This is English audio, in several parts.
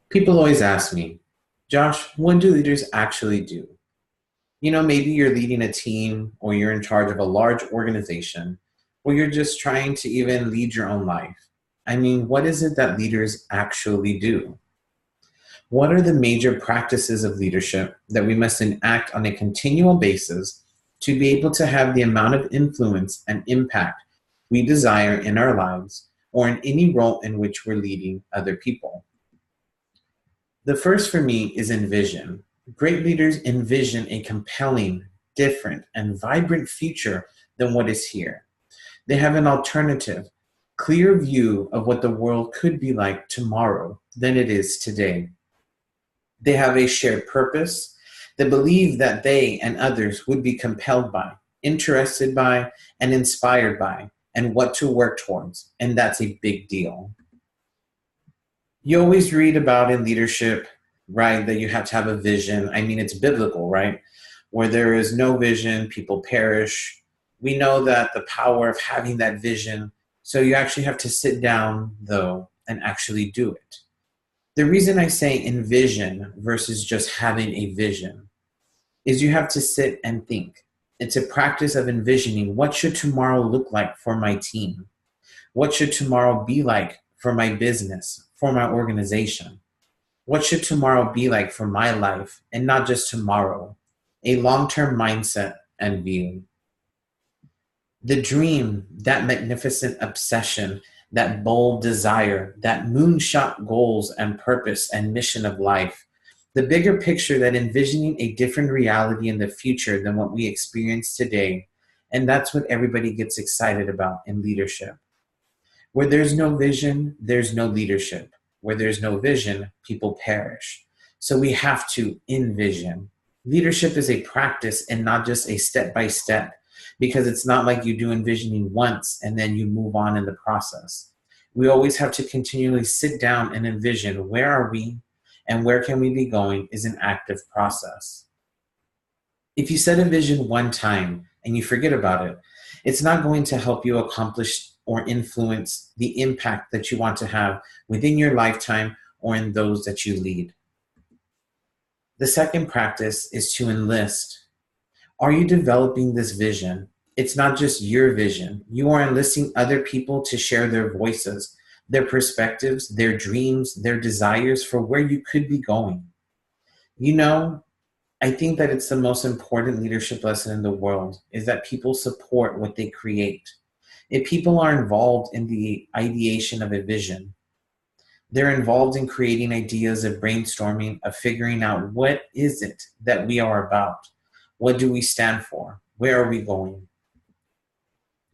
People always ask me, Josh, what do leaders actually do? Maybe you're leading a team or you're in charge of a large organization or you're just trying to even lead your own life. What is it that leaders actually do? What are the major practices of leadership that we must enact on a continual basis to be able to have the amount of influence and impact we desire in our lives or in any role in which we're leading other people? The first for me is envision. Great leaders envision a compelling, different, and vibrant future than what is here. They have an alternative, clear view of what the world could be like tomorrow than it is today. They have a shared purpose. They believe that they and others would be compelled by, interested by, and inspired by, and what to work towards. And that's a big deal. You always read about in leadership, right, that you have to have a vision. It's biblical, right? Where there is no vision, people perish. We know that the power of having that vision. So you actually have to sit down, though, and actually do it. The reason I say envision versus just having a vision is you have to sit and think. It's a practice of envisioning what should tomorrow look like for my team? What should tomorrow be like for my business, for my organization? What should tomorrow be like for my life and not just tomorrow? A long-term mindset and view. The dream, that magnificent obsession, that bold desire, that moonshot goals and purpose and mission of life. The bigger picture that envisioning a different reality in the future than what we experience today. And that's what everybody gets excited about in leadership. Where there's no vision, there's no leadership. Where there's no vision, people perish. So we have to envision. Leadership is a practice and not just a step by step, because it's not like you do envisioning once and then you move on in the process. We always have to continually sit down and envision where are we and where can we be going is an active process. If you set a vision one time and you forget about it, it's not going to help you accomplish or influence the impact that you want to have within your lifetime or in those that you lead. The second practice is to enlist. Are you developing this vision? It's not just your vision. You are enlisting other people to share their voices, their perspectives, their dreams, their desires for where you could be going. I think that it's the most important leadership lesson in the world is that people support what they create. If people are involved in the ideation of a vision, they're involved in creating ideas of brainstorming, of figuring out what is it that we are about? What do we stand for? Where are we going?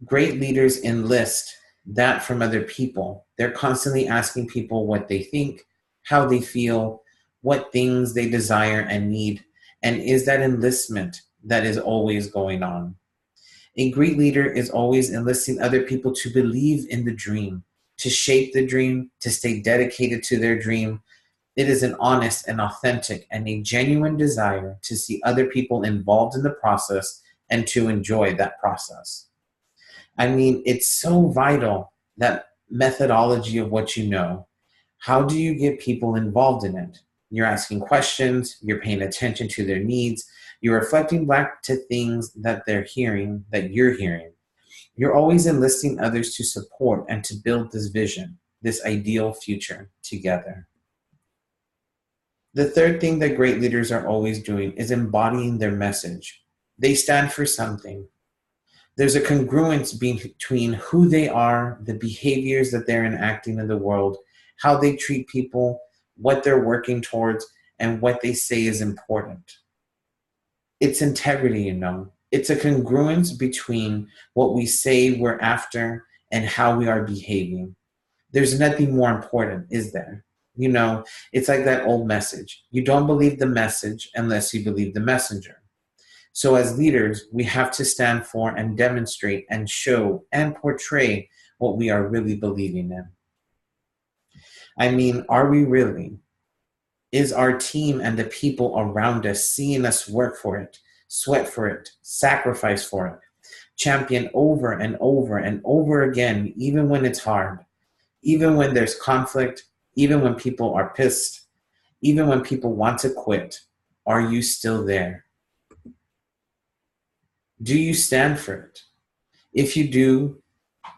Great leaders enlist that from other people. They're constantly asking people what they think, how they feel, what things they desire and need, and is that enlistment that is always going on. A great leader is always enlisting other people to believe in the dream, to shape the dream, to stay dedicated to their dream. It is an honest and authentic and a genuine desire to see other people involved in the process and to enjoy that process. It's so vital, that methodology of what you know. How do you get people involved in it? You're asking questions, you're paying attention to their needs, you're reflecting back to things that they're hearing, that you're hearing. You're always enlisting others to support and to build this vision, this ideal future together. The third thing that great leaders are always doing is embodying their message. They stand for something. There's a congruence between who they are, the behaviors that they're enacting in the world, how they treat people, what they're working towards, and what they say is important. It's integrity. It's a congruence between what we say we're after and how we are behaving. There's nothing more important, is there? It's like that old message. You don't believe the message unless you believe the messenger. So as leaders, we have to stand for and demonstrate and show and portray what we are really believing in. Are we really? Is our team and the people around us seeing us work for it, sweat for it, sacrifice for it? champion over and over and over again, even when it's hard, even when there's conflict, even when people are pissed, even when people want to quit? Are you still there? Do you stand for it? If you do,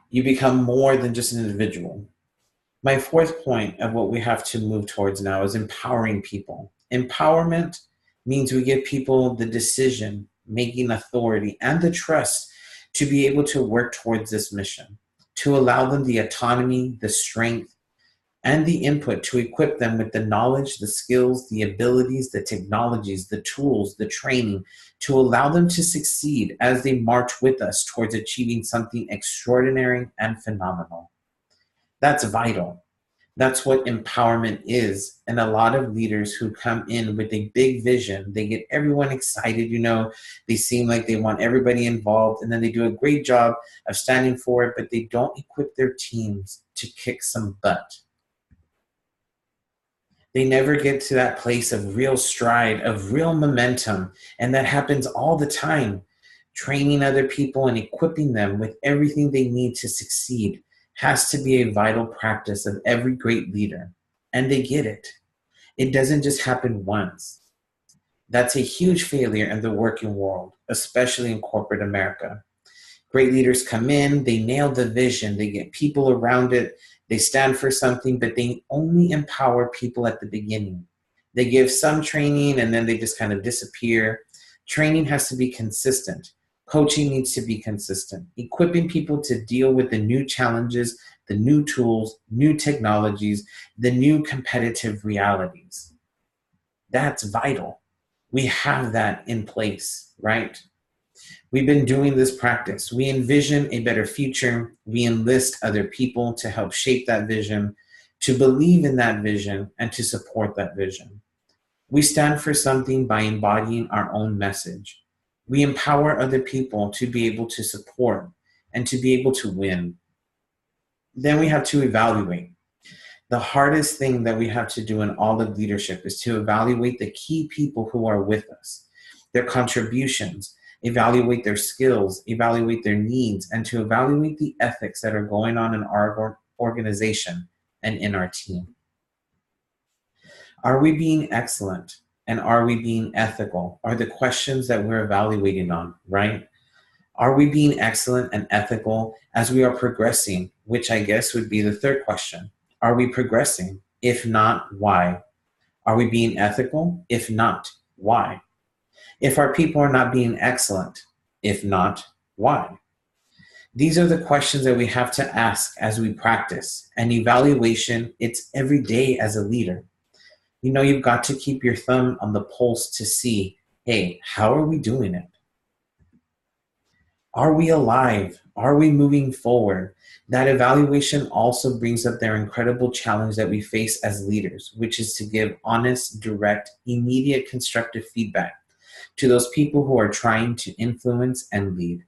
you become more than just an individual. My fourth point of what we have to move towards now is empowering people. Empowerment means we give people the decision making authority and the trust to be able to work towards this mission, to allow them the autonomy, the strength, and the input to equip them with the knowledge, the skills, the abilities, the technologies, the tools, the training, to allow them to succeed as they march with us towards achieving something extraordinary and phenomenal. That's vital. That's what empowerment is. And a lot of leaders who come in with a big vision, they get everyone excited, they seem like they want everybody involved, and then they do a great job of standing for it, but they don't equip their teams to kick some butt. They never get to that place of real stride, of real momentum, and that happens all the time. Training other people and equipping them with everything they need to succeed has to be a vital practice of every great leader. And they get it. It doesn't just happen once. That's a huge failure in the working world, especially in corporate America. Great leaders come in, they nail the vision, they get people around it, they stand for something, but they only empower people at the beginning. They give some training and then they just kind of disappear. Training has to be consistent. Coaching needs to be consistent. Equipping people to deal with the new challenges, the new tools, new technologies, the new competitive realities. That's vital. We have that in place, right? We've been doing this practice. We envision a better future. We enlist other people to help shape that vision, to believe in that vision, and to support that vision. We stand for something by embodying our own message. We empower other people to be able to support and to be able to win. Then we have to evaluate. The hardest thing that we have to do in all of leadership is to evaluate the key people who are with us, their contributions, evaluate their skills, evaluate their needs, and to evaluate the ethics that are going on in our organization and in our team. Are we being excellent? And are we being ethical? Are the questions that we're evaluating on, right? Are we being excellent and ethical as we are progressing? Which I guess would be the third question. Are we progressing? If not, why? Are we being ethical? If not, why? If our people are not being excellent, if not, why? These are the questions that we have to ask as we practice. And evaluation, it's every day as a leader. You've got to keep your thumb on the pulse to see, hey, how are we doing it? Are we alive? Are we moving forward? That evaluation also brings up their incredible challenge that we face as leaders, which is to give honest, direct, immediate constructive feedback to those people who are trying to influence and lead.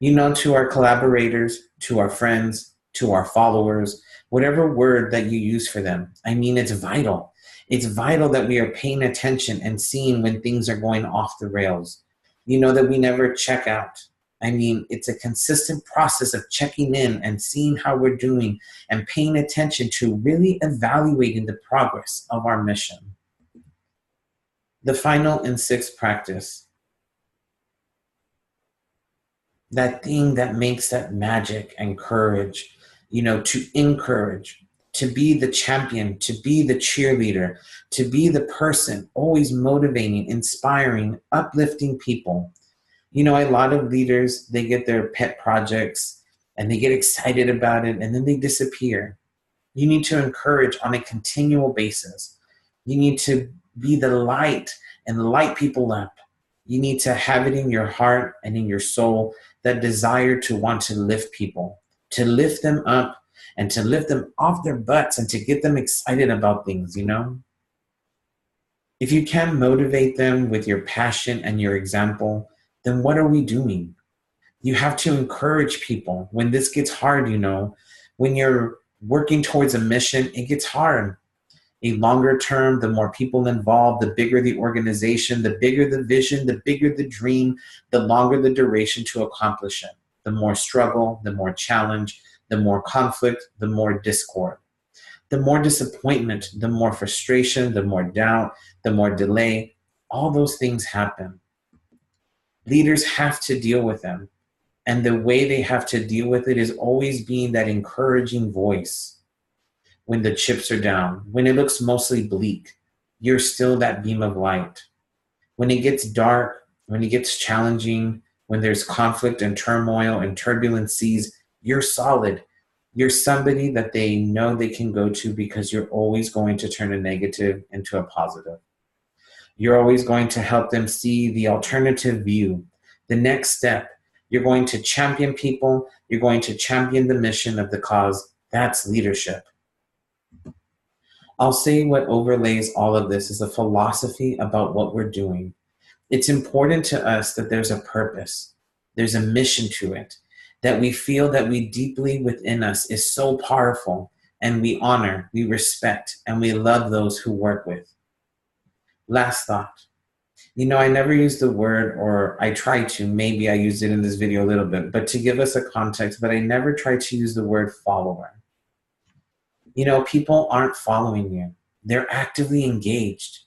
To our collaborators, to our friends, to our followers, whatever word that you use for them. It's vital. It's vital that we are paying attention and seeing when things are going off the rails. That we never check out. It's a consistent process of checking in and seeing how we're doing and paying attention to really evaluating the progress of our mission. The final and sixth practice, that thing that makes that magic and courage, to encourage, to be the champion, to be the cheerleader, to be the person always motivating, inspiring, uplifting people. A lot of leaders, they get their pet projects and they get excited about it and then they disappear. You need to encourage on a continual basis. You need to be the light and light people up. You need to have it in your heart and in your soul, that desire to want to lift people, to lift them up and to lift them off their butts and to get them excited about things, If you can't motivate them with your passion and your example, then what are we doing? You have to encourage people. When this gets hard, when you're working towards a mission, it gets hard. a longer term, the more people involved, the bigger the organization, the bigger the vision, the bigger the dream, the longer the duration to accomplish it. The more struggle, the more challenge, the more conflict, the more discord. The more disappointment, the more frustration, the more doubt, the more delay. All those things happen. Leaders have to deal with them. And the way they have to deal with it is always being that encouraging voice when the chips are down, when it looks mostly bleak. You're still that beam of light. When it gets dark, when it gets challenging, when there's conflict and turmoil and turbulent seas, you're solid. You're somebody that they know they can go to because you're always going to turn a negative into a positive. You're always going to help them see the alternative view, the next step. You're going to champion people. You're going to champion the mission of the cause. That's leadership. I'll say what overlays all of this is a philosophy about what we're doing. It's important to us that there's a purpose, there's a mission to it, that we feel that we deeply within us is so powerful, and we honor, we respect, and we love those who work with. Last thought. I never use the word, or I try to, maybe I used it in this video a little bit, but to give us a context, but I never try to use the word follower. People aren't following you. They're actively engaged.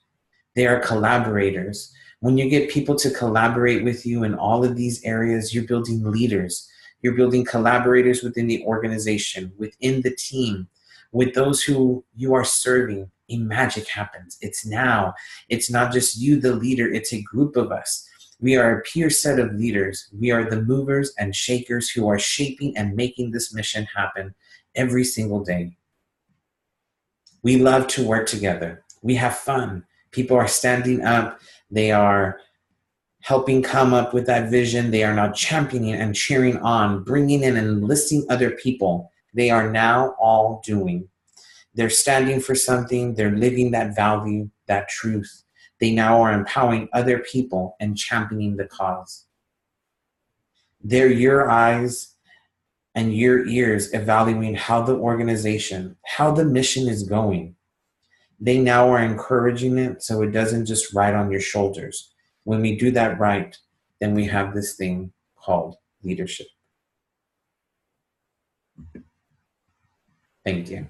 They are collaborators. When you get people to collaborate with you in all of these areas, you're building leaders. You're building collaborators within the organization, within the team, with those who you are serving. A magic happens. It's now. It's not just you, the leader. It's a group of us. We are a peer set of leaders. We are the movers and shakers who are shaping and making this mission happen every single day. We love to work together. We have fun. People are standing up. They are helping come up with that vision. They are now championing and cheering on, bringing in and enlisting other people. They are now all doing. They're standing for something. They're living that value, that truth. They now are empowering other people and championing the cause. They're your eyes and your ears evaluating how the organization, how the mission is going. They now are encouraging it so it doesn't just ride on your shoulders. When we do that right, then we have this thing called leadership. Thank you.